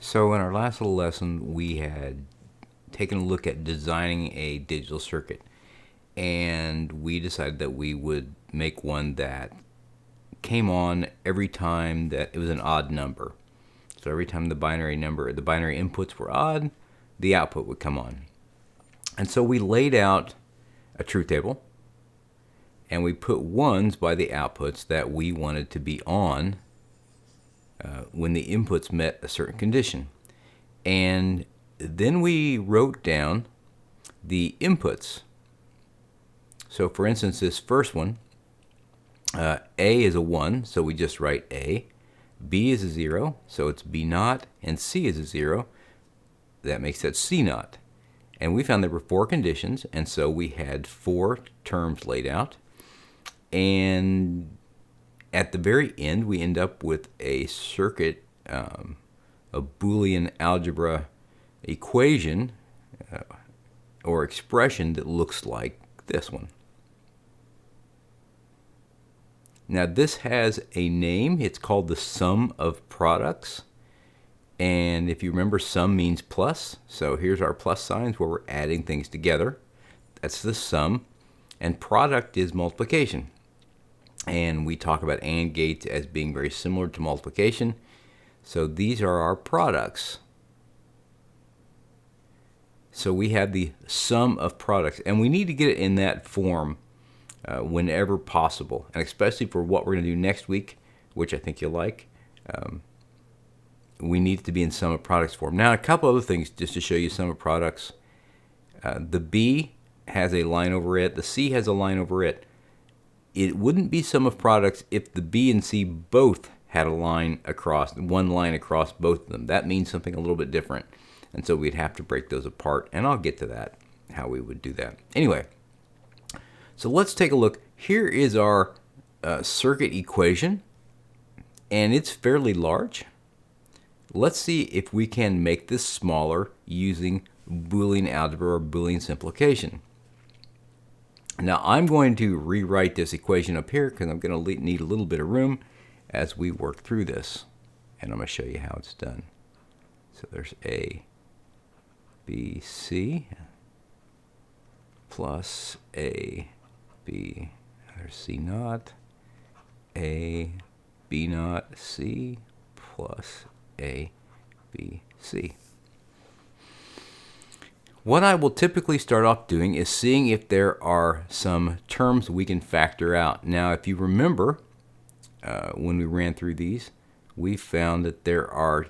So in our last little lesson, we had taken a look at designing a digital circuit, and we decided that we would make one that came on every time that it was an odd number. So every time the binary inputs were odd, the output would come on. And so we laid out a truth table, and we put ones by the outputs that we wanted to be on when the inputs met a certain condition. And then we wrote down the inputs. So for instance, this first one, A is a 1, so we just write A. B is a 0, so it's B naught, and C is a 0. That makes that C naught. And we found there were 4 conditions, and so we had 4 terms laid out. And at the very end, we end up with a circuit, a Boolean algebra equation or expression that looks like this one. Now this has a name. It's called the sum of products. And if you remember, sum means plus. So here's our plus signs where we're adding things together. That's the sum. And product is multiplication. And we talk about AND gates as being very similar to multiplication. So these are our products. So we have the sum of products. And we need to get it in that form whenever possible. And especially for what we're going to do next week, which I think you'll like. We need it to be in sum of products form. Now, a couple other things just to show you sum of products. The B has a line over it. The C has a line over it. It wouldn't be sum of products if the B and C both had a line across, one line across both of them. That means something a little bit different. And so we'd have to break those apart. And I'll get to that, how we would do that. Anyway, so let's take a look. Here is our circuit equation. And it's fairly large. Let's see if we can make this smaller using Boolean algebra or Boolean simplification. Now I'm going to rewrite this equation up here because I'm going to need a little bit of room as we work through this. And I'm going to show you how it's done. So there's A, B, C plus A, B, there's C naught, A, B naught, C plus A, B, C. What I will typically start off doing is seeing if there are some terms we can factor out. Now, if you remember, when we ran through these, we found that there are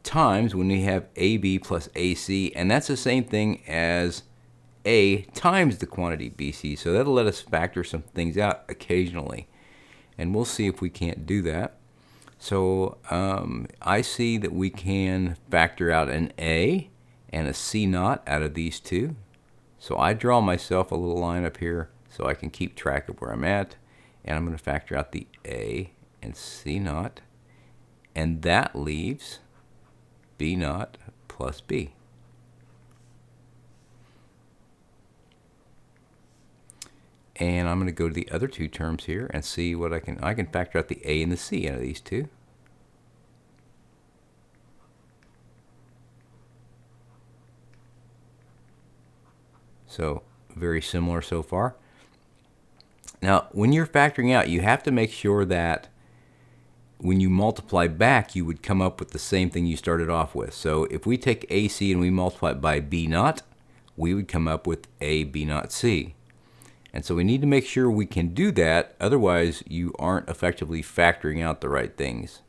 times when we have AB plus AC, and that's the same thing as A times the quantity BC. So that'll let us factor some things out occasionally. And we'll see if we can't do that. So I see that we can factor out an A and a C naught out of these two. So I draw myself a little line up here so I can keep track of where I'm at. And I'm going to factor out the A and C naught. And that leaves B naught plus B. And I'm going to go to the other two terms here and see what I can factor out the A and the C out of these two. So very similar so far. Now, when you're factoring out, you have to make sure that when you multiply back, you would come up with the same thing you started off with. So if we take AC and we multiply it by B naught, we would come up with A B naught C. And so we need to make sure we can do that. Otherwise, you aren't effectively factoring out the right things.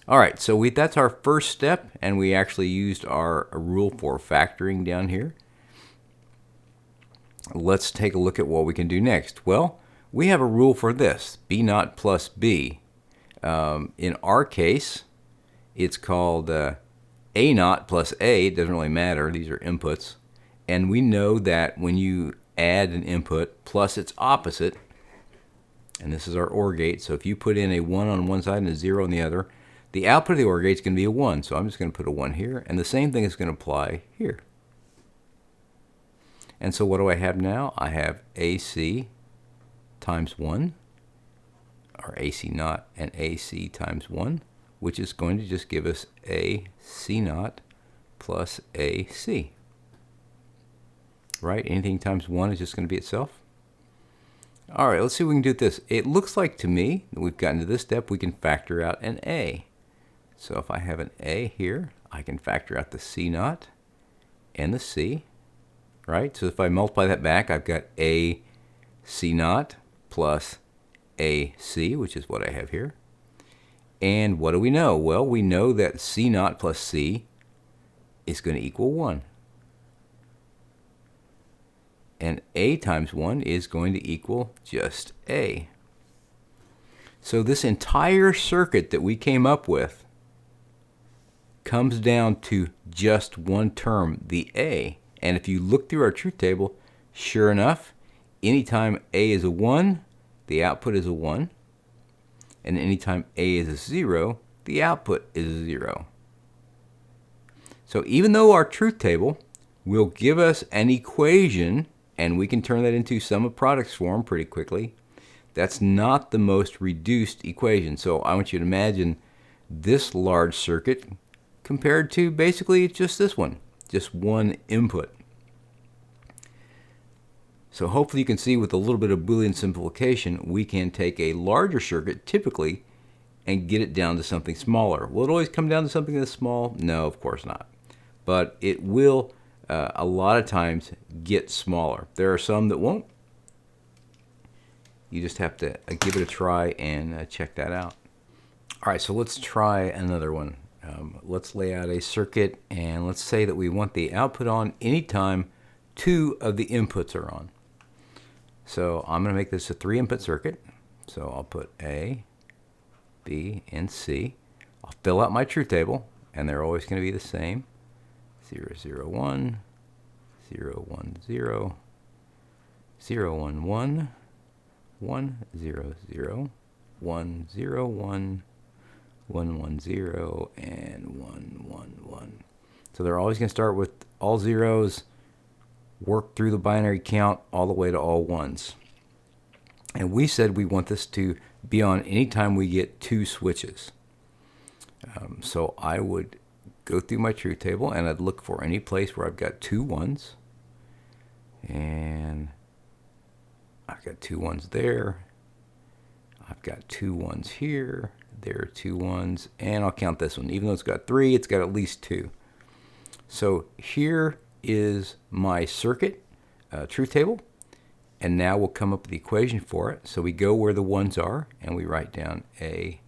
All right, so that's our first step, and we actually used our rule for factoring down here. Let's take a look at what we can do next. Well, we have a rule for this, B naught plus B. In our case, it's called A naught plus A. It doesn't really matter. These are inputs. And we know that when you add an input plus its opposite, and this is our OR gate, so if you put in a 1 on one side and a 0 on the other, the output of the OR gate is going to be a 1. So I'm just going to put a 1 here, and the same thing is going to apply here. And so what do I have now? I have AC times 1, or AC naught and AC times 1, which is going to just give us a C naught plus a C. Right? Anything times 1 is just going to be itself. All right, let's see what we can do with this. It looks like to me that we've gotten to this step, we can factor out an A. So if I have an A here, I can factor out the C naught and the C, right? So if I multiply that back, I've got A C naught plus A C, which is what I have here. And what do we know? Well, we know that C naught plus C is going to equal 1. And A times 1 is going to equal just A. So this entire circuit that we came up with comes down to just one term, the A. And if you look through our truth table, sure enough, anytime A is a 1, the output is a 1. And anytime A is a 0, the output is a 0. So even though our truth table will give us an equation, and we can turn that into sum of products form pretty quickly, that's not the most reduced equation. So I want you to imagine this large circuit compared to basically just this one, just one input. So hopefully you can see with a little bit of Boolean simplification, we can take a larger circuit typically and get it down to something smaller. Will it always come down to something that's small? No, of course not. But it will a lot of times get smaller. There are some that won't. You just have to give it a try and check that out. All right, so let's try another one. Let's lay out a circuit, and let's say that we want the output on anytime 2 of the inputs are on. So I'm going to make this a 3-input circuit. So I'll put A, B, and C. I'll fill out my truth table, and they're always going to be the same. 0, 0, 1, 0, 1, 0, 0, 1, 1, 1, 0, 0, 1, 0, 1, 1, 1, 0, and 1, 1, 1. So they're always going to start with all zeros, work through the binary count all the way to all ones. And we said we want this to be on anytime we get 2 switches. So I would go through my truth table and I'd look for any place where I've got 2 ones. And I've got 2 ones there. I've got 2 ones here. There are 2 ones. And I'll count this one. Even though it's got 3, it's got at least 2. So here is my circuit truth table. And now we'll come up with the equation for it. So we go where the ones are and we write down A,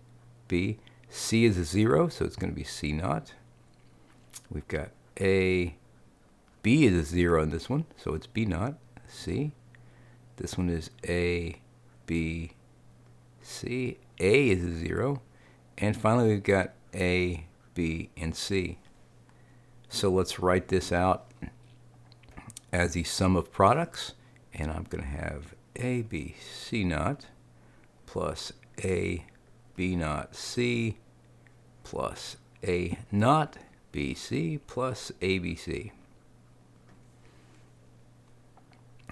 B. C is a 0, so it's going to be C naught. We've got A, B is a 0 in this one, so it's B naught, C. This one is A, B, C. A is a 0. And finally we've got A, B, and C. So let's write this out as the sum of products. And I'm going to have A, B, C naught plus A, B naught, C plus A naught, BC plus ABC.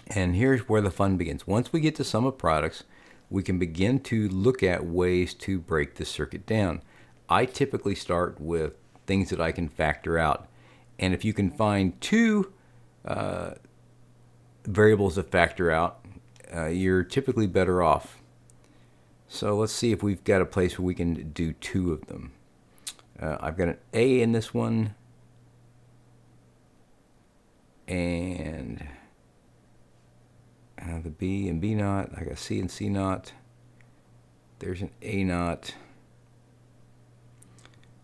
And here's where the fun begins. Once we get to sum of products, we can begin to look at ways to break the circuit down. I typically start with things that I can factor out. And if you can find 2 variables to factor out, you're typically better off. So let's see if we've got a place where we can do 2 of them. I've got an A in this one, and the B and B naught. I got C and C naught. There's an A naught.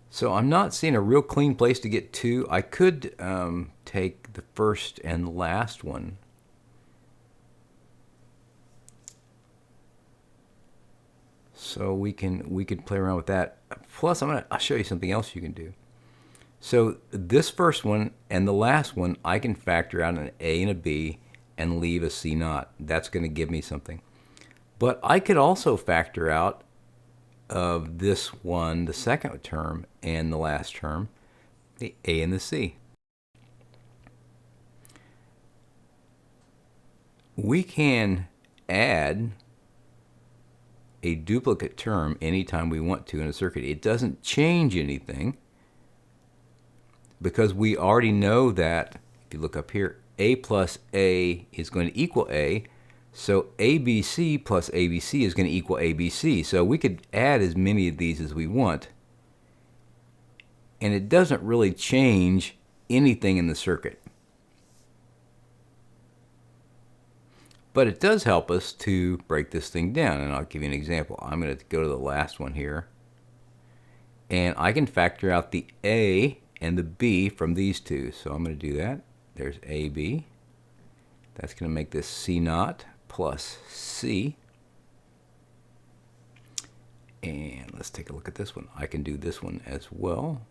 So I'm not seeing a real clean place to get 2. I could take the first and the last one. So we could play around with that. Plus, I'll show you something else you can do. So this first one and the last one, I can factor out an A and a B and leave a C naught. That's going to give me something. But I could also factor out of this one, the second term and the last term, the A and the C. We can add a duplicate term anytime we want to in a circuit. It doesn't change anything because we already know that, if you look up here, A plus A is going to equal A. So ABC plus ABC is going to equal ABC. So we could add as many of these as we want. And it doesn't really change anything in the circuit. But it does help us to break this thing down. And I'll give you an example. I'm going to go to the last one here. And I can factor out the A and the B from these two. So I'm going to do that. There's AB. That's going to make this C naught plus C. And let's take a look at this one. I can do this one as well.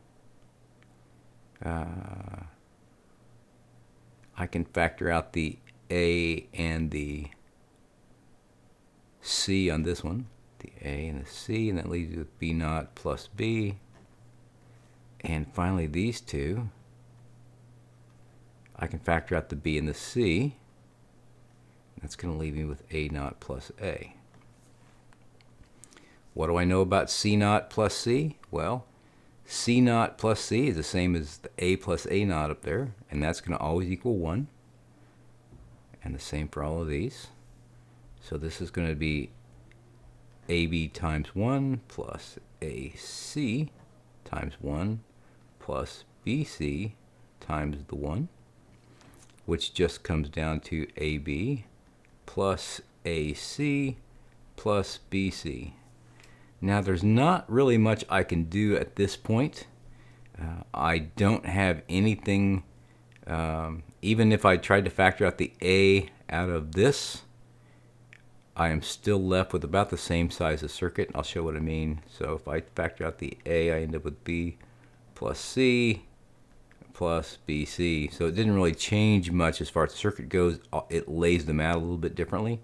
I can factor out the A and the C on this one. The A and the C, and that leaves you with B naught plus B. And finally these two, I can factor out the B and the C. That's going to leave me with A naught plus A. What do I know about C naught plus C? Well, C naught plus C is the same as the A plus A naught up there, and that's going to always equal 1. And the same for all of these. So this is going to be AB times 1 plus AC times 1 plus BC times the 1, which just comes down to AB plus AC plus BC. Now there's not really much I can do at this point. I don't have anything, even if I tried to factor out the A out of this, I am still left with about the same size of circuit. I'll show what I mean. So if I factor out the A, I end up with B plus C plus BC. So it didn't really change much as far as the circuit goes. It lays them out a little bit differently.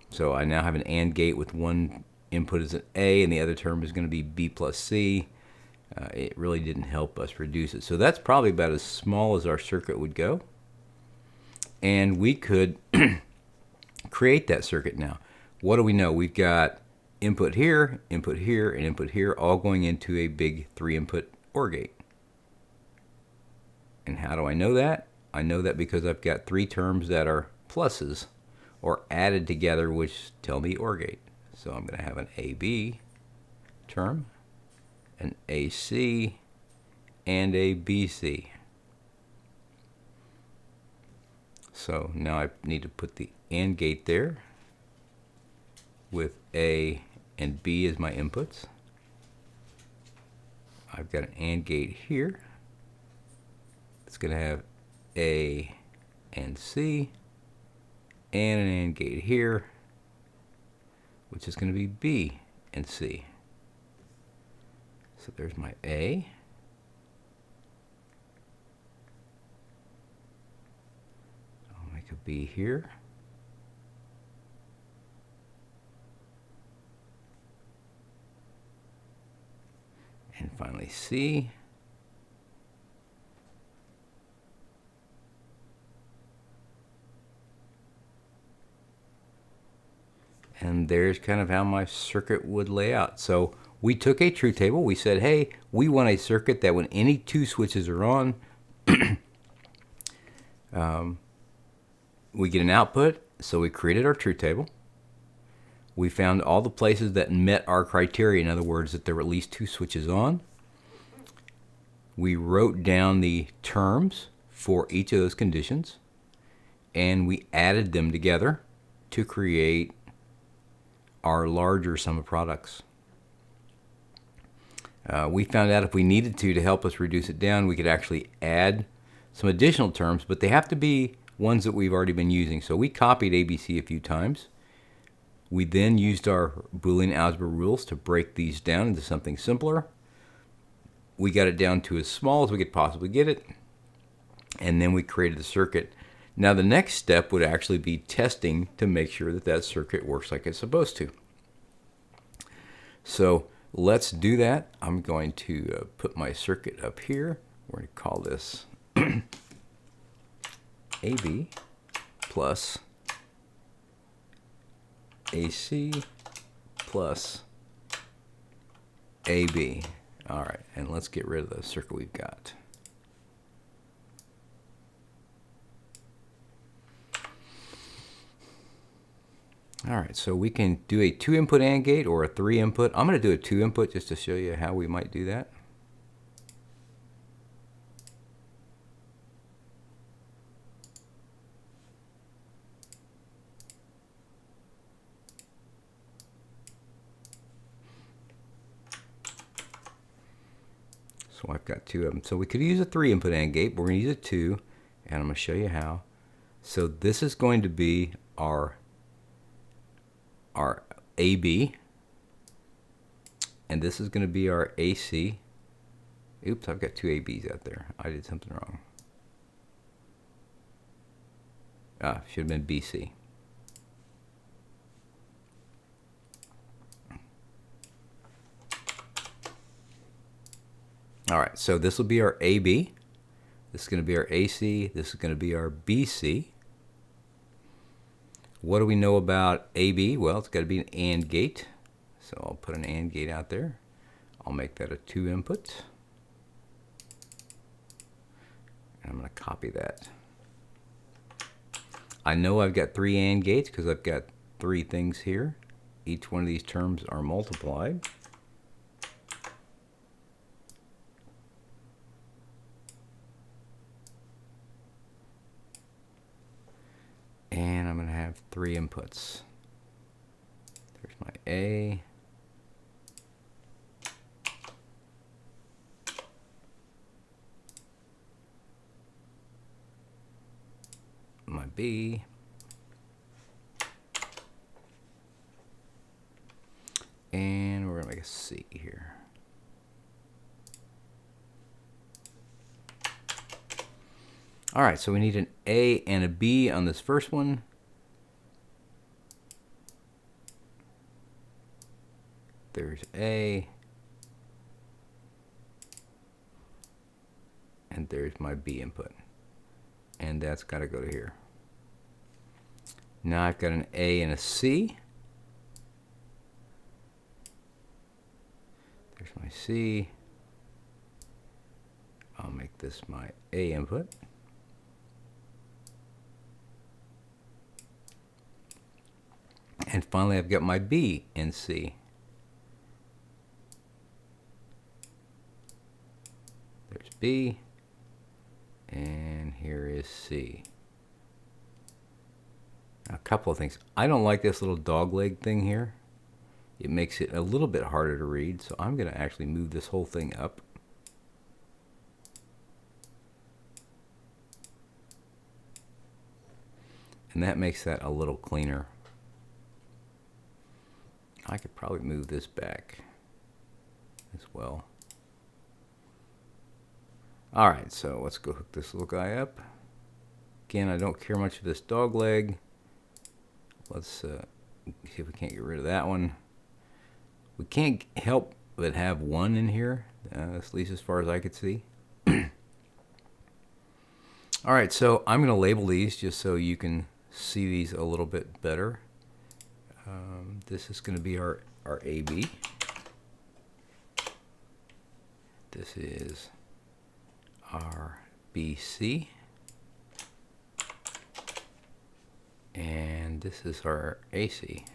So I now have an AND gate with one input as an A and the other term is going to be B plus C. It really didn't help us reduce it. So that's probably about as small as our circuit would go. And we could create that circuit now. What do we know? We've got input here, and input here, all going into a big 3-input OR gate. And how do I know that? I know that because I've got 3 terms that are pluses or added together, which tell me OR gate. So I'm going to have an AB term, an AC, and a BC. So now I need to put the AND gate there with A and B as my inputs. I've got an AND gate here. It's going to have A and C, and an AND gate here, which is going to be B and C. So there's my A. I'll make a B here. And finally C. And there's kind of how my circuit would lay out. So we took a truth table. We said, hey, we want a circuit that when any 2 switches are on, we get an output. So we created our truth table. We found all the places that met our criteria. In other words, that there were at least 2 switches on. We wrote down the terms for each of those conditions, and we added them together to create our larger sum of products. We found out if we needed to help us reduce it down, we could actually add some additional terms, but they have to be ones that we've already been using. So we copied ABC a few times. We then used our Boolean algebra rules to break these down into something simpler. We got it down to as small as we could possibly get it, and then we created the circuit. Now the next step would actually be testing to make sure that that circuit works like it's supposed to. So let's do that. I'm going to put my circuit up here. We're going to call this AB plus AC plus AB. All right, and let's get rid of the circuit we've got. All right, so we can do a 2-input AND gate or a 3-input. I'm going to do a 2-input just to show you how we might do that. So I've got 2 of them. So we could use a 3-input AND gate, but we're going to use a 2, and I'm going to show you how. So this is going to be our AB, and this is going to be our AC. Oops, I've got 2 ABs out there. I did something wrong. Should have been BC. All right, so this will be our AB. This is going to be our AC. This is going to be our BC. What do we know about AB? Well, it's got to be an AND gate. So I'll put an AND gate out there. I'll make that a 2-input. And I'm going to copy that. I know I've got 3 AND gates because I've got 3 things here. Each one of these terms are multiplied. And I'm going to have 3 inputs. There's my A. My B. And we're going to make a C here. All right, so we need an A and a B on this first one. There's A. And there's my B input. And that's got to go to here. Now I've got an A and a C. There's my C. I'll make this my A input. And finally, I've got my B and C. There's B, and here is C. Now, a couple of things. I don't like this little dogleg thing here. It makes it a little bit harder to read, so I'm going to actually move this whole thing up. And that makes that a little cleaner. I could probably move this back as well. All right, so let's go hook this little guy up. Again, I don't care much for this dog leg. Let's see if we can't get rid of that one. We can't help but have 1 in here, at least as far as I could see. All right, so I'm going to label these just so you can see these a little bit better. This is going to be our AB. This is our BC. And this is our AC.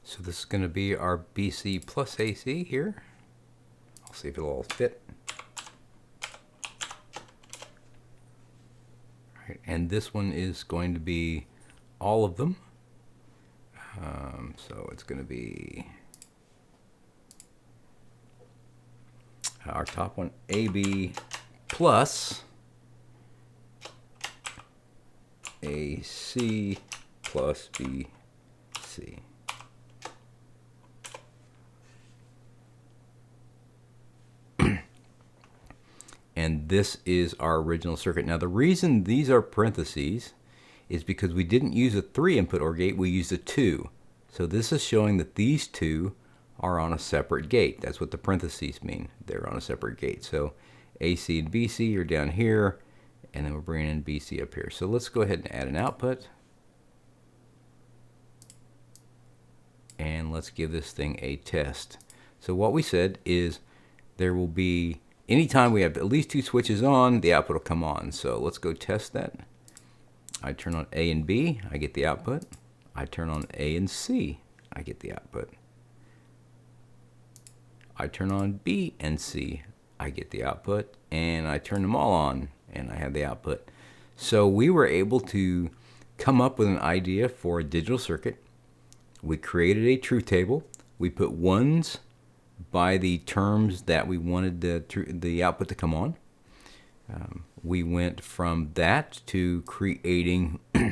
So this is going to be our BC plus AC here. I'll see if it'll all fit. And this one is going to be all of them. So it's going to be our top one, AB plus AC plus BC. And this is our original circuit. Now the reason these are parentheses is because we didn't use a 3-input OR gate, we used a 2. So this is showing that these 2 are on a separate gate. That's what the parentheses mean. They're on a separate gate. So AC and BC are down here, and then we're bringing in BC up here. So let's go ahead and add an output. And let's give this thing a test. So what we said is there will be, anytime we have at least 2 switches on, the output will come on. So let's go test that. I turn on A and B, I get the output. I turn on A and C, I get the output. I turn on B and C, I get the output. And I turn them all on, and I have the output. So we were able to come up with an idea for a digital circuit. We created a truth table. We put ones by the terms that we wanted the output to come on. We went from that to creating, all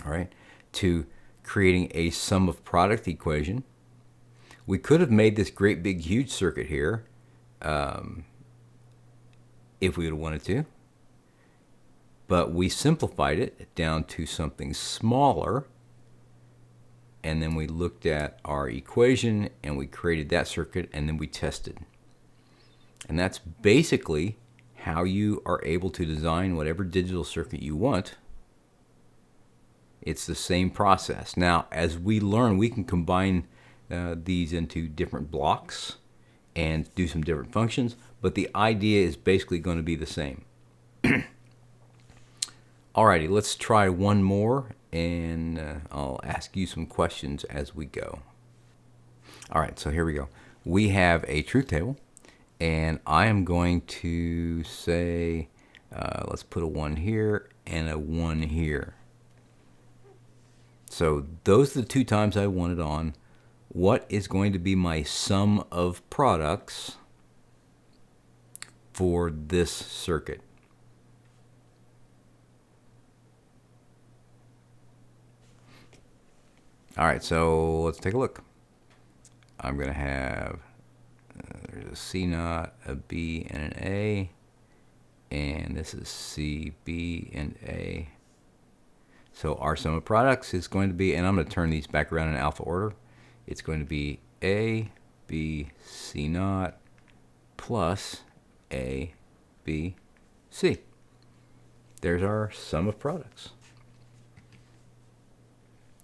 right, to creating a sum of product equation. We could have made this great big huge circuit here if we would have wanted to, but we simplified it down to something smaller. And then we looked at our equation and we created that circuit, and then we tested. And that's basically how you are able to design whatever digital circuit you want. It's the same process. Now, as we learn, we can combine these into different blocks and do some different functions, but the idea is basically going to be the same. Alrighty, let's try one more, and I'll ask you some questions as we go. Alright, so here we go. We have a truth table, and I am going to say, let's put a 1 here and a 1 here. So those are the 2 times I want it on. What is going to be my sum of products for this circuit? All right, so let's take a look. I'm going to have, there's a C naught, a B, and an A. And this is C, B, and A. So our sum of products is going to be, and I'm going to turn these back around in alpha order. It's going to be A, B, C naught, plus A, B, C. There's our sum of products.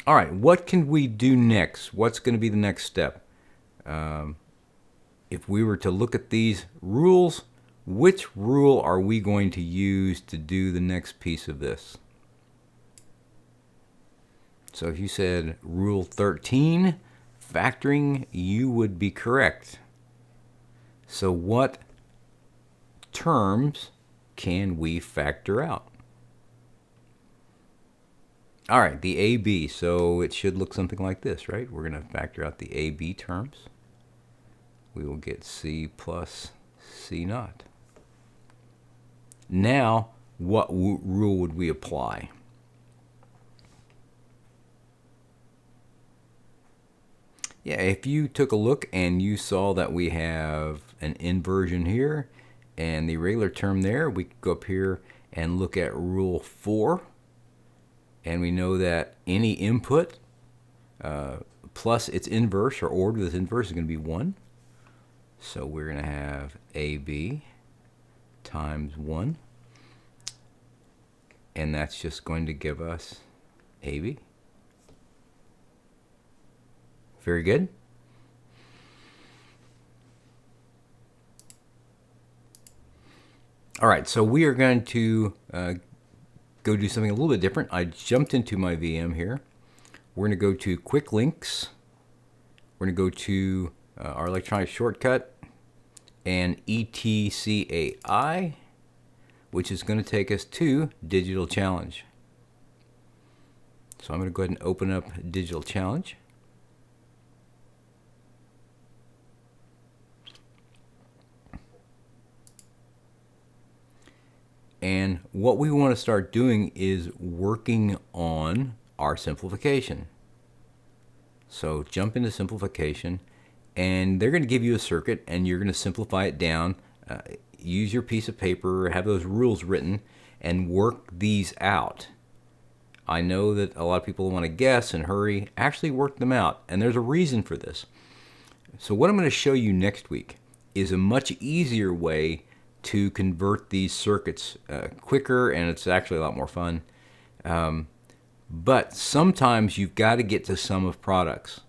All right, what can we do next? What's going to be the next step? If we were to look at these rules, which rule are we going to use to do the next piece of this? So if you said rule 13, factoring, you would be correct. So what terms can we factor out? All right, the AB, so it should look something like this, right? We're going to factor out the AB terms. We will get C plus C naught. Now, what rule would we apply? Yeah, if you took a look and you saw that we have an inversion here and the regular term there, we could go up here and look at rule 4. And we know that any input plus its inverse, or ordered with its inverse, is going to be 1. So we're going to have AB times 1. And that's just going to give us AB. Very good. All right, so we are going to go do something a little bit different. I jumped into my VM here. We're going to go to Quick Links. We're going to go to our electronic shortcut and ETCAI, which is going to take us to Digital Challenge. So I'm going to go ahead and open up Digital Challenge. And what we want to start doing is working on our simplification. So jump into simplification, and they're going to give you a circuit, and you're going to simplify it down. Use your piece of paper, have those rules written, and work these out. I know that a lot of people want to guess and hurry. Actually work them out, and there's a reason for this. So what I'm going to show you next week is a much easier way to convert these circuits quicker, and it's actually a lot more fun. But sometimes you've got to get to sum of products,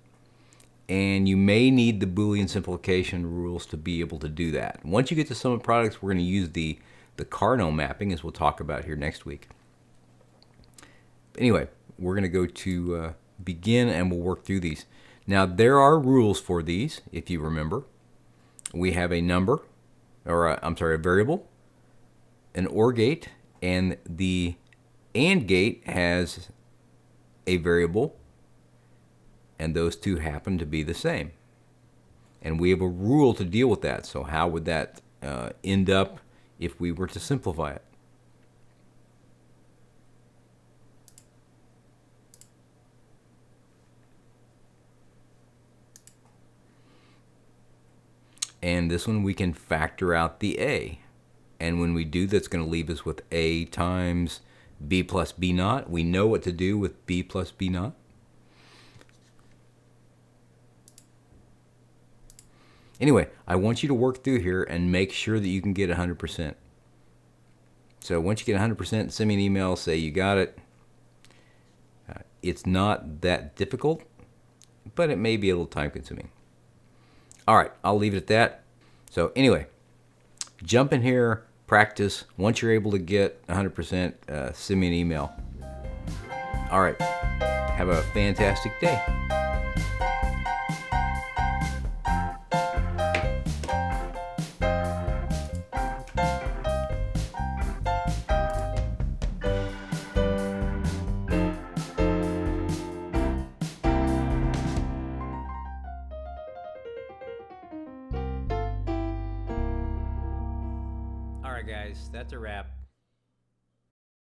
and you may need the Boolean simplification rules to be able to do that. Once you get to sum of products, we're going to use the cardinal mapping, as we'll talk about here next week. Anyway, we're going to go to begin, and we'll work through these. Now, there are rules for these, if you remember. We have a number, or a variable, an OR gate, and the AND gate has a variable, and those two happen to be the same. And we have a rule to deal with that. So how would that end up if we were to simplify it? And this one we can factor out the A. And when we do, that's going to leave us with A times B plus B naught. We know what to do with B plus B naught. Anyway, I want you to work through here and make sure that you can get 100%. So once you get 100%, send me an email, say you got it. It's not that difficult, but it may be a little time consuming. All right, I'll leave it at that. So anyway, jump in here, practice. Once you're able to get 100%, send me an email. All right, have a fantastic day. All right, guys, that's a wrap.